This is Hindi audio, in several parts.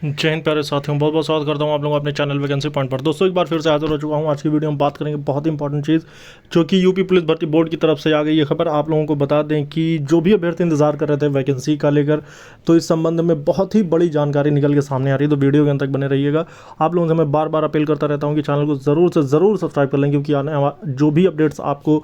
जय हिंद प्यारे साथियों, बहुत बहुत स्वागत करता हूं आप लोगों को अपने चैनल वैकेंसी पॉइंट पर। दोस्तों एक बार फिर से हाजिर हो चुका हूं। आज की वीडियो में बात करेंगे बहुत ही इंपॉर्टेंट चीज़ जो कि यूपी पुलिस भर्ती बोर्ड की तरफ से आ गई है खबर। आप लोगों को बता दें कि जो भी अभ्यर्थी इंतजार कर रहे थे वैकेंसी का लेकर, तो इस संबंध में बहुत ही बड़ी जानकारी निकल के सामने आ रही है। तो वीडियो के अंत तक बने रहिएगा। आप लोगों से मैं बार बार अपील करता रहता हूँ कि चैनल को ज़रूर से ज़रूर सब्सक्राइब कर लें, क्योंकि आने जो भी अपडेट्स आपको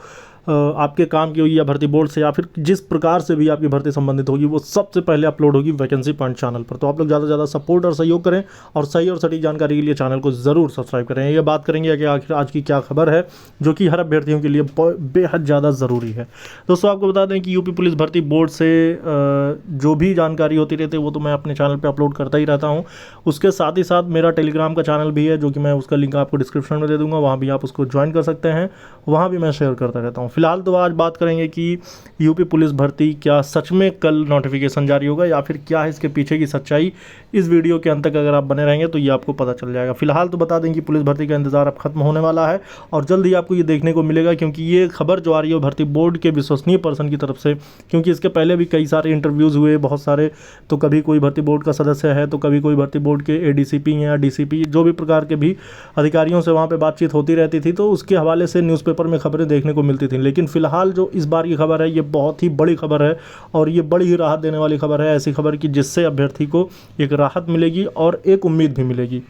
आपके काम की होगी या भर्ती बोर्ड से या फिर जिस प्रकार से भी आपकी भर्ती संबंधित होगी, वो सबसे पहले अपलोड होगी वैकेंसी पॉइंट चैनल पर। तो आप लोग ज़्यादा से ज़्यादा सपोर्ट और सहयोग करें और सही और सटीक जानकारी के लिए चैनल को ज़रूर सब्सक्राइब करें। ये बात करेंगे कि आखिर आज की क्या खबर है जो कि हर अभ्यर्थियों के लिए बेहद ज़्यादा ज़रूरी है। दोस्तों आपको बता दें कि यूपी पुलिस भर्ती बोर्ड से जो भी जानकारी होती रहती है वो तो मैं अपने चैनल पर अपलोड करता ही रहता हूँ। उसके साथ ही साथ मेरा टेलीग्राम का चैनल भी है, जो कि मैं उसका लिंक आपको डिस्क्रिप्शन में दे दूँगा। वहाँ भी आप उसको ज्वाइन कर सकते हैं, वहाँ भी मैं शेयर करता रहता हूँ। फिलहाल तो आज बात करेंगे कि यूपी पुलिस भर्ती क्या सच में कल नोटिफिकेशन जारी होगा या फिर क्या है इसके पीछे की सच्चाई। इस वीडियो के अंत तक अगर आप बने रहेंगे तो ये आपको पता चल जाएगा। फिलहाल तो बता दें कि पुलिस भर्ती का इंतजार अब खत्म होने वाला है और जल्द ही आपको ये देखने को मिलेगा, क्योंकि ये खबर जो आ रही है भर्ती बोर्ड के विश्वसनीय पर्सन की तरफ से। क्योंकि इसके पहले भी कई सारे इंटरव्यूज़ हुए, बहुत सारे, तो कभी कोई भर्ती बोर्ड का सदस्य है तो कभी कोई भर्ती बोर्ड के एडीसीपी या डीसीपी, जो भी प्रकार के भी अधिकारियों से वहाँ पर बातचीत होती रहती थी, तो उसके हवाले से न्यूज़पेपर में खबरें देखने को मिलती थी। लेकिन फिलहाल जो इस बार की खबर है ये बहुत ही बड़ी खबर है और ये बड़ी ही राहत देने वाली खबर है। ऐसी खबर की जिससे अभ्यर्थी को एक राहत मिलेगी और एक उम्मीद भी मिलेगी।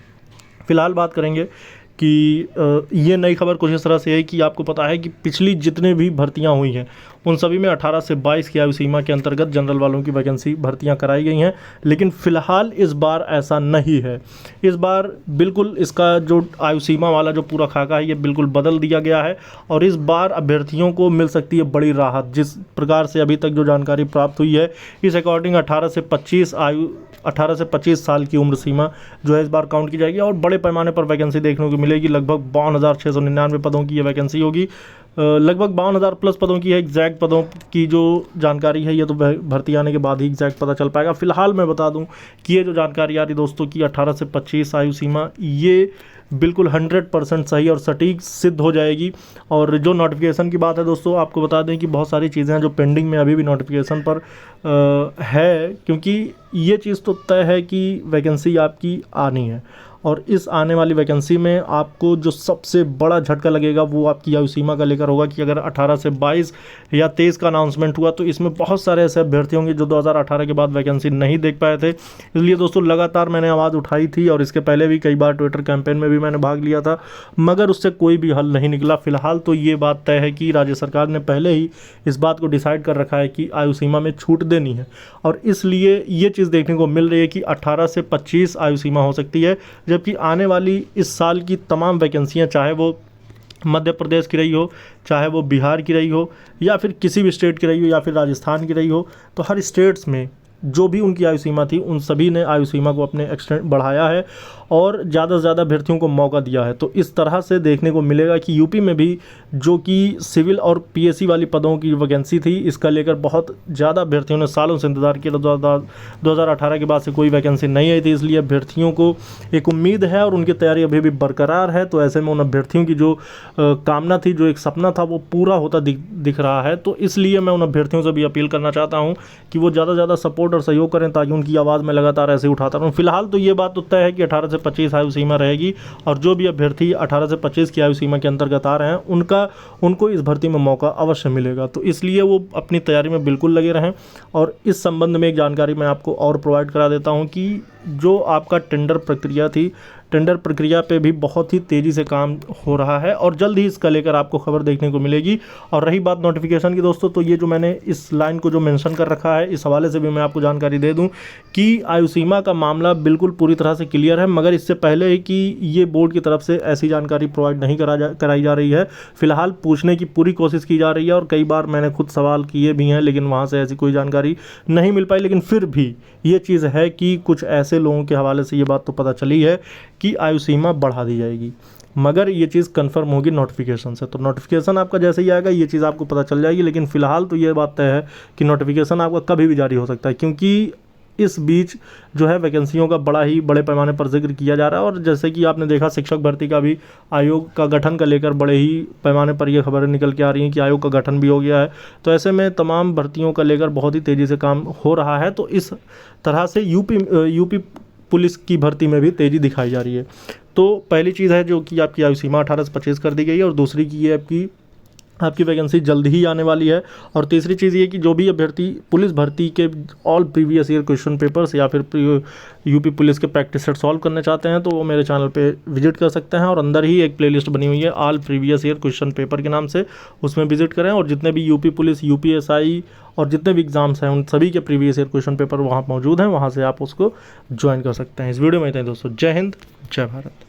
फिलहाल बात करेंगे कि ये नई खबर कुछ इस तरह से है कि आपको पता है कि पिछली जितने भी भर्तियां हुई हैं उन सभी में 18 से 22 की आयु सीमा के अंतर्गत जनरल वालों की वैकेंसी भर्तियां कराई गई हैं। लेकिन फ़िलहाल इस बार ऐसा नहीं है। इस बार बिल्कुल इसका जो आयु सीमा वाला जो पूरा खाका है ये बिल्कुल बदल दिया गया है और इस बार अभ्यर्थियों को मिल सकती है बड़ी राहत। जिस प्रकार से अभी तक जो जानकारी प्राप्त हुई है इस अकॉर्डिंग 18 से 25 साल की उम्र सीमा जो है इस बार काउंट की जाएगी और बड़े पैमाने पर वैकेंसी देखने को मिलेगी। लगभग 52,699 पदों की ये वैकेंसी होगी। लगभग 52,000 प्लस पदों की है। एग्जैक्ट पदों की जो जानकारी है ये तो भर्ती आने के बाद ही एग्जैक्ट पता चल पाएगा। फिलहाल मैं बता दूं कि ये जो जानकारी आ रही दोस्तों की 18 से 25 आयु सीमा, ये बिल्कुल 100% सही और सटीक सिद्ध हो जाएगी। और जो नोटिफिकेशन की बात है दोस्तों, आपको बता दें कि बहुत सारी चीज़ें हैं जो पेंडिंग में अभी भी नोटिफिकेशन पर है, क्योंकि ये चीज़ तो तय है कि वैकेंसी आपकी आनी है और इस आने वाली वैकेंसी में आपको जो सबसे बड़ा झटका लगेगा वो आपकी आयु सीमा का लेकर होगा कि अगर 18 से 22 या 23 का अनाउंसमेंट हुआ तो इसमें बहुत सारे ऐसे अभ्यर्थी होंगे जो 2018 के बाद वैकेंसी नहीं देख पाए थे। इसलिए दोस्तों लगातार मैंने आवाज़ उठाई थी और इसके पहले भी कई बार ट्विटर कैंपेन में भी मैंने भाग लिया था, मगर उससे कोई भी हल नहीं निकला। फिलहाल तो ये बात तय है कि राज्य सरकार ने पहले ही इस बात को डिसाइड कर रखा है कि आयु सीमा में छूट देनी है और इसलिए ये चीज़ देखने को मिल रही है कि 18 से 25 आयु सीमा हो सकती है। जबकि आने वाली इस साल की तमाम वैकेंसियां, चाहे वो मध्य प्रदेश की रही हो, चाहे वो बिहार की रही हो या फिर किसी भी स्टेट की रही हो या फिर राजस्थान की रही हो, तो हर स्टेट्स में जो भी उनकी आयु सीमा थी उन सभी ने आयु सीमा को अपने एक्सटेंड बढ़ाया है और ज़्यादा से ज़्यादा अभ्यर्थियों को मौका दिया है। तो इस तरह से देखने को मिलेगा कि यूपी में भी जो कि सिविल और पीएससी वाली पदों की वैकेंसी थी, इसका लेकर बहुत ज़्यादा अभ्यर्थियों ने सालों से इंतज़ार किया। 2018 के बाद से कोई वैकेंसी नहीं आई थी, इसलिए अभ्यर्थियों को एक उम्मीद है और उनकी तैयारी अभी भी बरकरार है। तो ऐसे में उन अभ्यर्थियों की जो कामना थी, जो एक सपना था, वो पूरा होता दिख रहा है। तो इसलिए मैं उन अभ्यर्थियों से भी अपील करना चाहता हूँ कि वो ज़्यादा से ज़्यादा सपोर्ट और सहयोग करें ताकि उनकी आवाज़ मैं लगातार ऐसे उठाता रहूँ। फिलहाल तो ये बात तो तय है कि 18 से 25 आयु सीमा रहेगी और जो भी अभ्यर्थी 18 से 25 की आयु सीमा के अंतर्गत आ रहे हैं उनको इस भर्ती में मौका अवश्य मिलेगा। तो इसलिए वो अपनी तैयारी में बिल्कुल लगे रहें। और इस संबंध में एक जानकारी मैं आपको और प्रोवाइड करा देता हूँ कि जो आपका टेंडर प्रक्रिया थी, टेंडर प्रक्रिया पे भी बहुत ही तेज़ी से काम हो रहा है और जल्द ही इसका लेकर आपको खबर देखने को मिलेगी। और रही बात नोटिफिकेशन की दोस्तों, तो ये जो मैंने इस लाइन को जो मेंशन कर रखा है, इस हवाले से भी मैं आपको जानकारी दे दूं कि आयु सीमा का मामला बिल्कुल पूरी तरह से क्लियर है, मगर इससे पहले कि ये बोर्ड की तरफ से ऐसी जानकारी प्रोवाइड नहीं कराई जा रही है। फिलहाल पूछने की पूरी कोशिश की जा रही है और कई बार मैंने खुद सवाल किए भी हैं, लेकिन वहाँ से ऐसी कोई जानकारी नहीं मिल पाई। लेकिन फिर भी ये चीज़ है कि कुछ ऐसे लोगों के हवाले से ये बात तो पता चली है कि आयु सीमा बढ़ा दी जाएगी, मगर ये चीज़ कंफर्म होगी नोटिफिकेशन से। तो नोटिफिकेशन आपका जैसे ही आएगा ये चीज़ आपको पता चल जाएगी। लेकिन फ़िलहाल तो ये बात तय है कि नोटिफिकेशन आपका कभी भी जारी हो सकता है, क्योंकि इस बीच जो है वैकेंसियों का बड़े पैमाने पर जिक्र किया जा रहा है। और जैसे कि आपने देखा शिक्षक भर्ती का भी आयोग का गठन का लेकर बड़े ही पैमाने पर ये खबरें निकल के आ रही हैं कि आयोग का गठन भी हो गया है। तो ऐसे में तमाम भर्तियों का लेकर बहुत ही तेज़ी से काम हो रहा है। तो इस तरह से यूपी पुलिस की भर्ती में भी तेज़ी दिखाई जा रही है। तो पहली चीज़ है जो कि आपकी आयु सीमा 18 से 25 कर दी गई है, और दूसरी की ये आपकी वैकेंसी जल्द ही आने वाली है। और तीसरी चीज़ ये कि जो भी अभ्यर्थी पुलिस भर्ती के all previous year question papers या फिर यूपी पुलिस के प्रैक्टिस सेट सॉल्व करने चाहते हैं तो वो मेरे चैनल पे विजिट कर सकते हैं, और अंदर ही एक प्लेलिस्ट बनी हुई है all previous year question paper के नाम से, उसमें विजिट करें और जितने भी यूपी पुलिस, यूपीएसआई और जितने भी एग्जाम्स हैं उन सभी के प्रीवियस ईयर क्वेश्चन पेपर वहाँ मौजूद हैं, वहाँ से आप उसको ज्वाइन कर सकते हैं। इस वीडियो में इतना ही दोस्तों, जय हिंद, जय भारत।